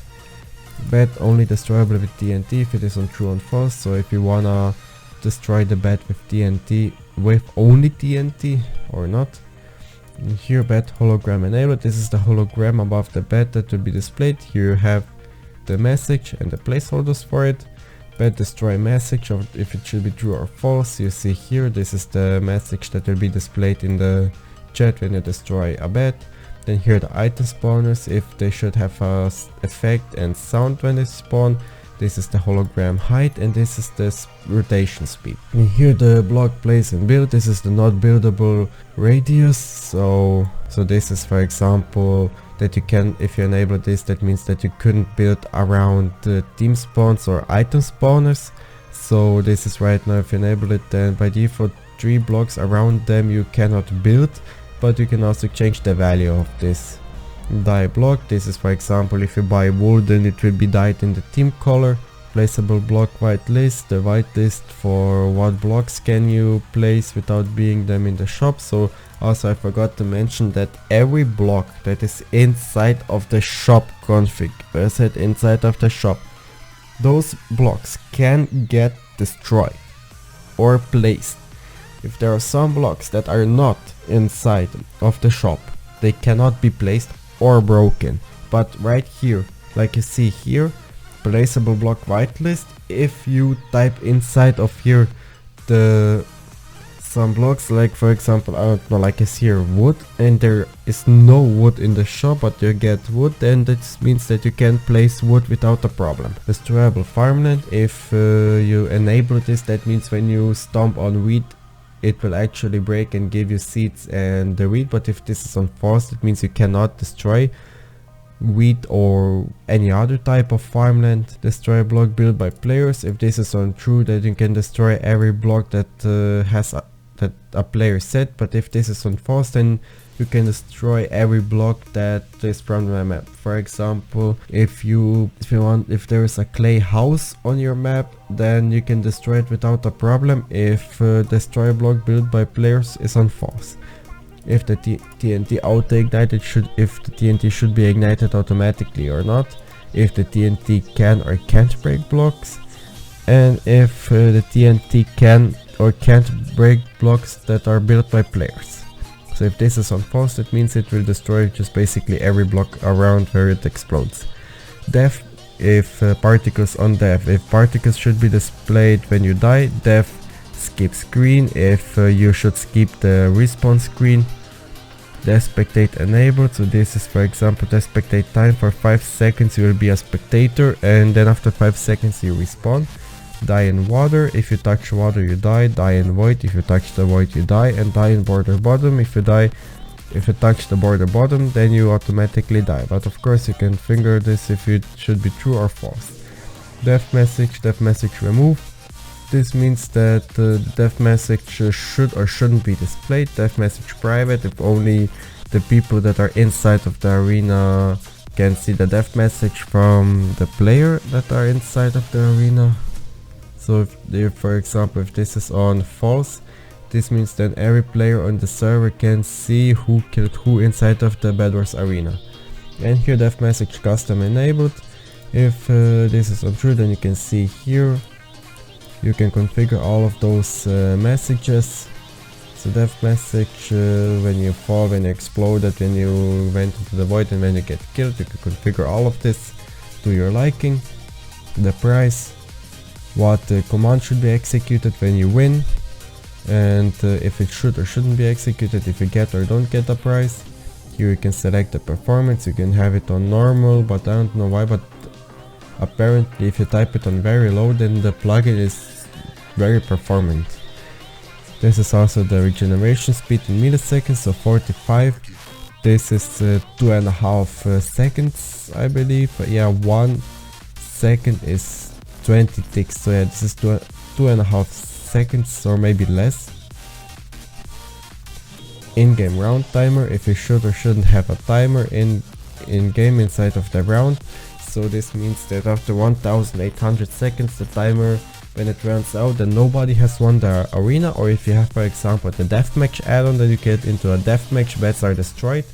Bed only destroyable with TNT if it is on true and false. So if you wanna destroy the bed with TNT, with only TNT or not. And here bed hologram enabled, this is the hologram above the bed that will be displayed. Here you have the message and the placeholders for it. Bed destroy message, or if it should be true or false. You see here, this is the message that will be displayed in the chat when you destroy a bed. Then here the item spawners, if they should have a effect and sound when they spawn. This is the hologram height, and this is the rotation speed. And here the block place and build. This is the not buildable radius. So this is, for example, that you can, if you enable this, that means that you couldn't build around team spawns or item spawners. So this is right now, if you enable it, then by default 3 blocks around them you cannot build, but you can also change the value of this dye block. This is, for example, if you buy wool, then it will be dyed in the team color. Placeable block whitelist, the whitelist for what blocks can you place without being them in the shop. So also I forgot to mention that every block that is inside of the shop config, I said inside of the shop, those blocks can get destroyed or placed. If there are some blocks that are not inside of the shop, they cannot be placed or broken. But right here, like you see here, placeable block whitelist, if you type inside of here some blocks, like for example, I don't know, like it's here wood, and there is no wood in the shop, but you get wood, then that means that you can place wood without a problem. Destroyable farmland, if you enable this, that means when you stomp on wheat, it will actually break and give you seeds and the wheat. But if this is on false, it means you cannot destroy wheat or any other type of farmland. Destroy a block built by players, if this is on true, that you can destroy every block that has a player set. But if this is on false, then you can destroy every block that is from the map. For example, if there is a clay house on your map, then you can destroy it without a problem if destroy block built by players is on false. If the TNT auto ignited if the TNT should be ignited automatically or not, if the TNT can or can't break blocks, and if the TNT can or can't break blocks that are built by players. So if this is on false, that means it will destroy just basically every block around where it explodes. Death, if particles on death, if particles should be displayed when you die, death skip screen, if you should skip the respawn screen. Death spectate enabled, so this is, for example, the spectate time for 5 seconds, you will be a spectator, and then after 5 seconds you respawn. Die in water, if you touch water you die. Die in void, if you touch the void you die. And die in border bottom, if you touch the border bottom, then you automatically die. But of course you can finger this if it should be true or false. Death message remove. This means that the death message should or shouldn't be displayed. Death message private, if only the people that are inside of the arena can see the death message from the player that are inside of the arena. So if for example, if this is on false, this means that every player on the server can see who killed who inside of the Bedwars arena. And here death message custom enabled. If this is untrue, then you can see here, you can configure all of those messages. So death message, when you fall, when you exploded, when you went into the void, and when you get killed, you can configure all of this to your liking. The price, what command should be executed when you win, and if it should or shouldn't be executed, if you get or don't get a prize. Here you can select the performance, you can have it on normal, but I don't know why, but apparently if you type it on very low, then the plugin is very performant. This is also the regeneration speed in milliseconds, so 45. This is 2.5 seconds, I believe. Yeah, 1 second is 20 ticks, so yeah, this is 2.5 seconds or maybe less. In-game round timer, if you should or shouldn't have a timer in game inside of the round. So this means that after 1800 seconds, the timer, when it runs out, then nobody has won the arena. Or if you have, for example, the deathmatch add-on, then you get into a deathmatch, beds are destroyed,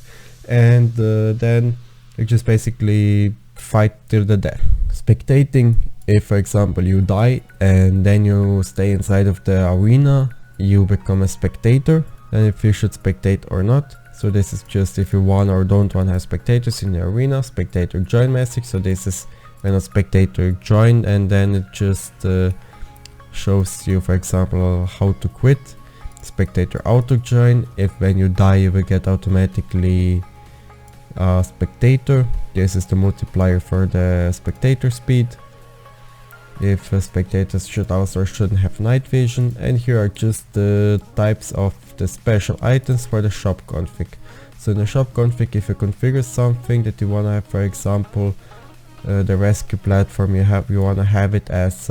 and then you just basically fight till the death. Spectating, if for example you die and then you stay inside of the arena, you become a spectator, and if you should spectate or not. So this is just if you want or don't want to have spectators in the arena. Spectator join message, so this is when a spectator joined, and then it just shows you, for example, how to quit. Spectator auto join, if when you die you will get automatically a spectator. This is the multiplier for the spectator speed. if spectators should also or shouldn't have night vision, and here are just the types of the special items for the shop config. So in the shop config, if you configure something that you want to have, for example, the rescue platform, you want to have it as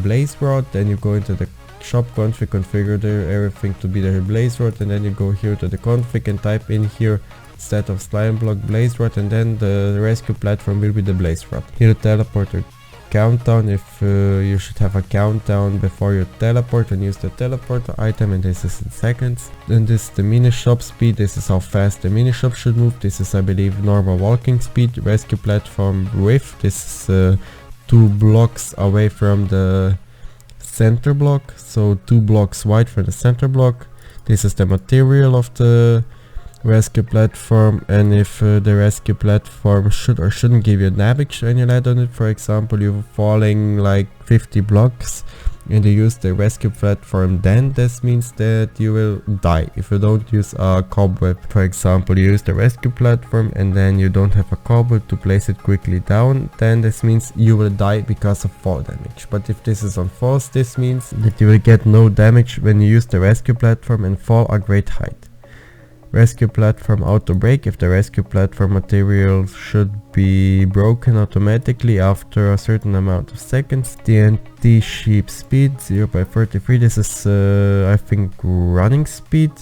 blaze rod, then you go into the shop config, configure everything to be the blaze rod, and then you go here to the config and type in here instead of slime block blaze rod, and then the rescue platform will be the blaze rod. Here the teleporter countdown, if you should have a countdown before you teleport and use the teleporter item, and this is in seconds. Then this is the mini shop speed, this is how fast the mini shop should move. This is, I believe, normal walking speed. Rescue platform width, this is 2 blocks away from the center block, so 2 blocks wide from the center block. This is the material of the rescue platform, and if the rescue platform should or shouldn't give you damage when you land on it, for example you're falling like 50 blocks and you use the rescue platform, then this means that you will die. If you don't use a cobweb, for example you use the rescue platform and then you don't have a cobweb to place it quickly down, then this means you will die because of fall damage. But if this is on false, this means that you will get no damage when you use the rescue platform and fall a great height. Rescue platform auto break, if the rescue platform material should be broken automatically after a certain amount of seconds. TNT sheep speed 0 by 33, this is I think running speed,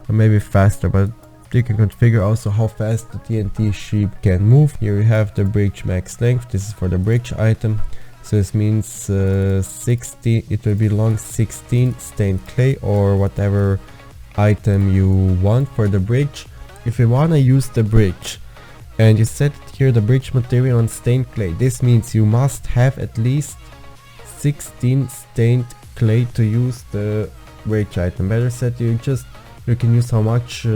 or maybe faster, but you can configure also how fast the TNT sheep can move. Here you have the bridge max length, this is for the bridge item, so this means 60, it will be long 16 stained clay or whatever item you want for the bridge. If you want to use the bridge and you set it here, the bridge material on stained clay, this means you must have at least 16 stained clay to use the bridge item. Better said, you can use how much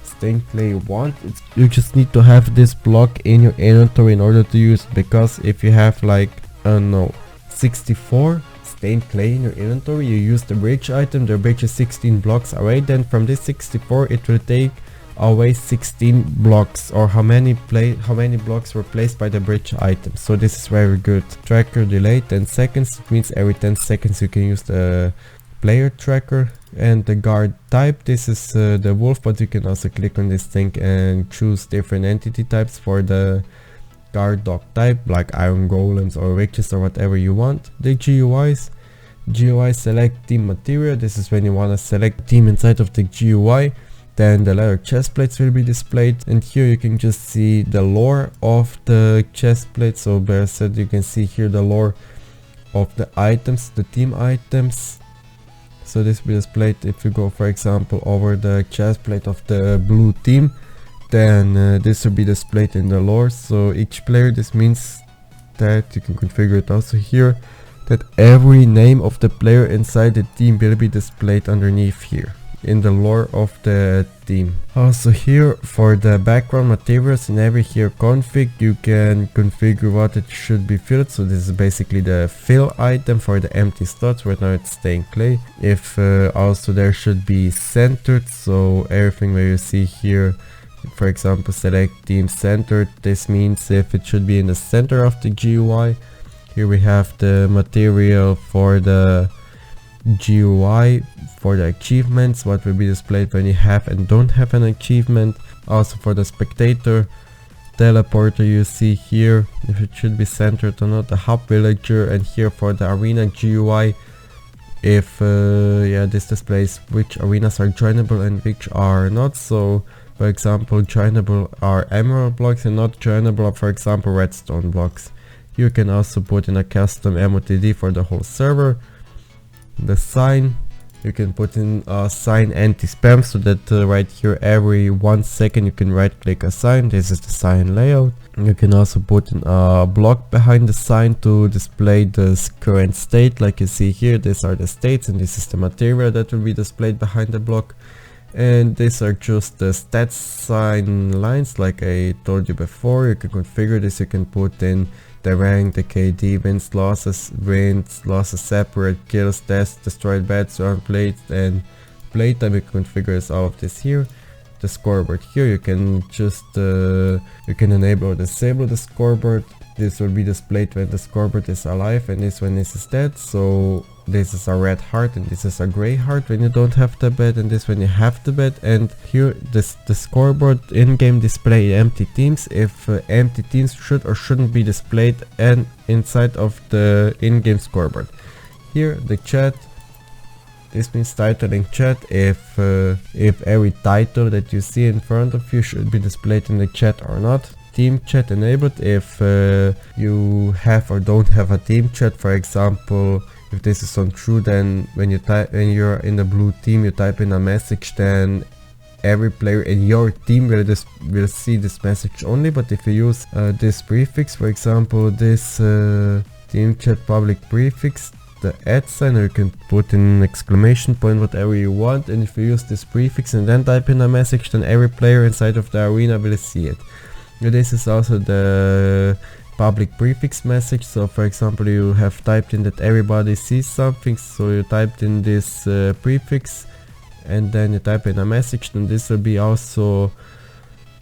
stained clay you want. You just need to have this block in your inventory in order to use it, because if you have like I don't know 64 stained clay in your inventory, you use the bridge item, the bridge is 16 blocks away, then from this 64 it will take away 16 blocks, or how many blocks were placed by the bridge item. So this is very good. Tracker delay 10 seconds, it means every 10 seconds you can use the player tracker. And the guard type, this is the wolf, but you can also click on this thing and choose different entity types for the guard dog type, like iron golems or witches or whatever you want. The GUI select team material, this is when you want to select team inside of the GUI. Then the leather chest plates will be displayed, and here you can just see the lore of the chest plate. So better said, you can see here the lore of the items, the team items. So this will be displayed if you go, for example, over the chest plate of the blue team, then this will be displayed in the lore. So each player, this means that you can configure it also here, that every name of the player inside the team will be displayed underneath here in the lore of the team. Also here for the background materials, in every here config you can configure what it should be filled. So this is basically the fill item for the empty slots. Right now it's stained clay. If also there should be centered, so everything where you see here, for example select team centered, this means if it should be in the center of the GUI. Here we have the material for the GUI for the achievements, what will be displayed when you have and don't have an achievement. Also for the spectator teleporter, you see here if it should be centered or not, the hub villager, and here for the arena GUI, if this displays which arenas are joinable and which are not. So for example, joinable are emerald blocks and not joinable are, for example, redstone blocks. You can also put in a custom MOTD for the whole server. The sign, you can put in a sign anti-spam, so that right here every 1 second you can right click a sign. This is the sign layout. You can also put in a block behind the sign to display the current state, like you see here. These are the states and this is the material that will be displayed behind the block. And these are just the stats sign lines, like I told you before. You can configure this, you can put in the rank, the KD, wins, losses, separate, kills, deaths, destroyed bats, earned plates, and playtime. You can configure all of this here. The scoreboard here, you can just you can enable or disable the scoreboard. this will be displayed when the scoreboard is alive, and this one is dead. So this is a red heart and this is a gray heart when you don't have the bed, and this when you have the bed. And here the scoreboard in-game display empty teams if empty teams should or shouldn't be displayed and inside of the in-game scoreboard. Here the chat, this means titling chat, if every title that you see in front of you should be displayed in the chat or not. Team chat enabled if you have or don't have a team chat. For example, if this is on true, then when you're in the blue team, you type in a message, then every player in your team will see this message only. But if you use this prefix, for example this team chat public prefix, the @ or you can put in an exclamation point, whatever you want, and if you use this prefix and then type in a message, then every player inside of the arena will see it. This is also the public prefix message. So for example, you have typed in that everybody sees something, so you typed in this prefix and then you type in a message, then this will be also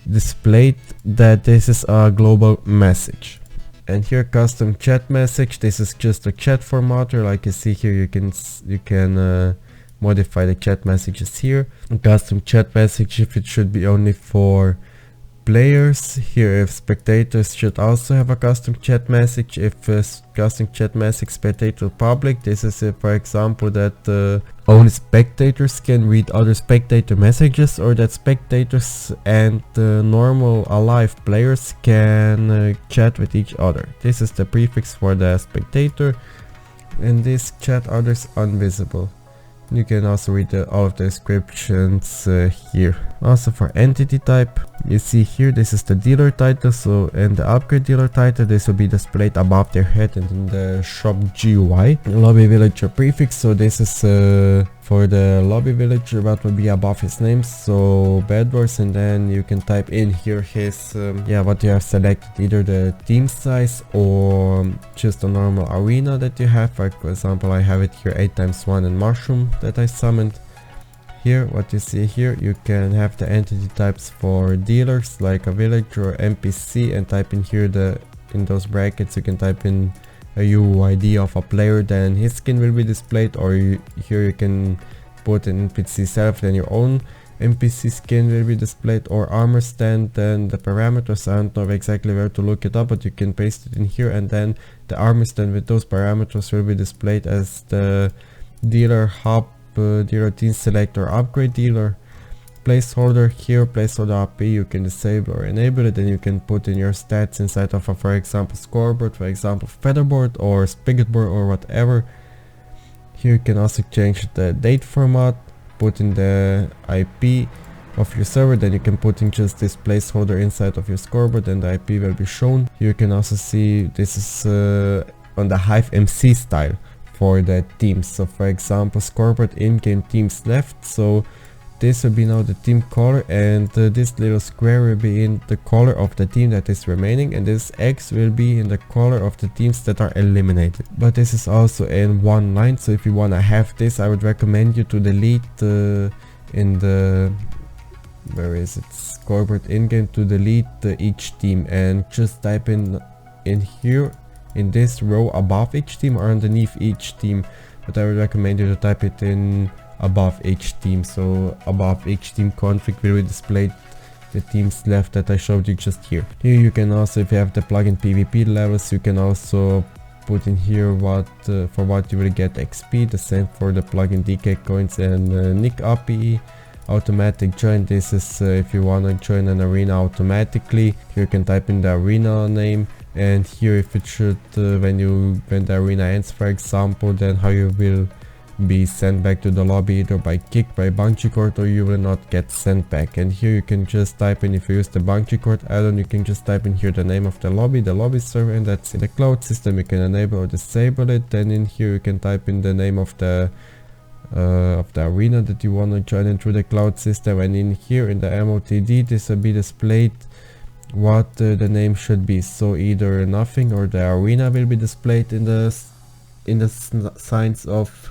displayed that this is a global message. And here custom chat message, this is just a chat formatter. Like you see here, you can modify the chat messages here. Custom chat message, if it should be only for players. Here if spectators should also have a custom chat message. If custom chat message spectator public, this is for example that only spectators can read other spectator messages, or that spectators and normal alive players can chat with each other. This is the prefix for the spectator, and this chat others invisible. You can also read all of the descriptions here. Also for entity type, you see here this is the dealer title, so and the upgrade dealer title, this will be displayed above their head and in the shop GUI. Lobby villager prefix, so this is for the lobby villager, what will be above his name, so Bedwars, and then you can type in here his what you have selected, either the team size or just a normal arena that you have. For example, I have it here 8x1 and mushroom that I summoned. Here what you see here, you can have the entity types for dealers like a villager or NPC, and type in here in those brackets you can type in a UID of a player, then his skin will be displayed, or here you can put an NPC self, then your own NPC skin will be displayed, or armor stand. Then the parameters, I don't know exactly where to look it up, but you can paste it in here, and then the armor stand with those parameters will be displayed as the dealer hub, dealer team select or upgrade dealer. Placeholder, here placeholder AP, you can disable or enable it, and you can put in your stats inside of a, for example, scoreboard, for example featherboard or spigot board or whatever. Here you can also change the date format, put in the IP of your server, then you can put in just this placeholder inside of your scoreboard and the IP will be shown. Here you can also see this is on the Hive MC style for the teams. So for example, scoreboard in-game teams left, so this will be now the team color, and this little square will be in the color of the team that is remaining, and this X will be in the color of the teams that are eliminated. But this is also in one line, so if you want to have this, I would recommend you to delete in the, where is it, scoreboard in-game, to delete each team and just type in here in this row above each team or underneath each team. But I would recommend you to type it in above each team, so above each team config will display the teams left that I showed you just here. Here you can also, if you have the plugin PvP levels, you can also put in here what for what you will get XP, the same for the plugin DK coins and Nick API. Automatic join, this is if you want to join an arena automatically. Here you can type in the arena name, and here if it should when the arena ends, for example, then how you will be sent back to the lobby, either by kick, by bungee cord, or you will not get sent back. And here you can just type in, if you use the bungee cord add-on, you can just type in here the name of the lobby server, and that's in the cloud system. You can enable or disable it. Then in here you can type in the name of the arena that you want to join in through the cloud system, and in here in the MOTD this will be displayed what the name should be. So either nothing or the arena will be displayed in the signs of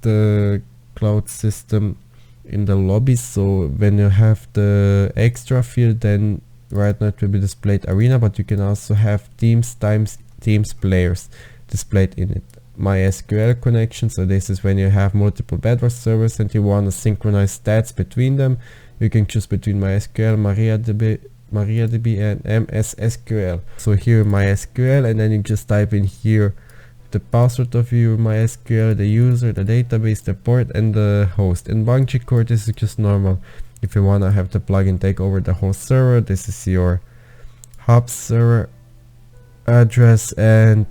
the cloud system in the lobby. So when you have the extra field, then right now it will be displayed arena, but you can also have teams times teams players displayed in it. MySQL connection, so this is when you have multiple Bedwars servers and you want to synchronize stats between them. You can choose between MySQL, MariaDB and MS-SQL. So here MySQL, and then you just type in here the password of your MySQL, the user, the database, the port and the host. In Bungee Core this is just normal. If you want to have the plugin take over the whole server, this is your hub server address, and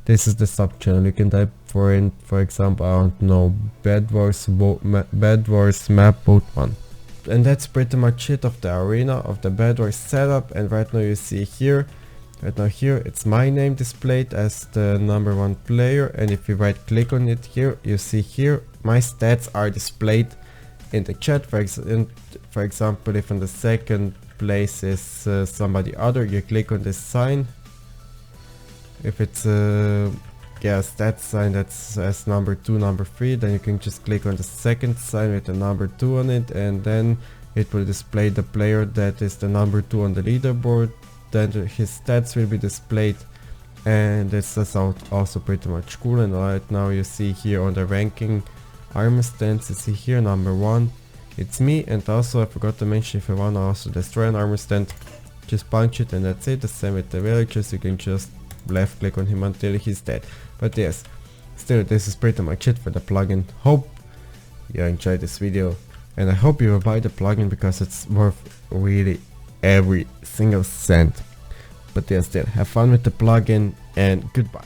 this is the sub channel. You can type for example, I don't know, Bedwars map boat 1. And that's pretty much it of the arena, of the Bedwars setup. And right now you see here, it's my name displayed as the #1 player, and if you right click on it here, you see here my stats are displayed in the chat. For example, if in the second place is somebody other, you click on this sign. If it's stats sign that says #2, #3, then you can just click on the second sign with the #2 on it, and then it will display the player that is the #2 on the leaderboard. Then his stats will be displayed, and this is also pretty much cool. And right now you see here on the ranking armor stands, you see here #1, it's me. And also I forgot to mention, if you wanna also destroy an armor stand, just punch it and that's it. The same with the villagers, you can just left click on him until he's dead. But yes, still this is pretty much it for the plugin. Hope you enjoyed this video, and I hope you will buy the plugin because it's worth really every single cent. But yes, still have fun with the plugin, and goodbye.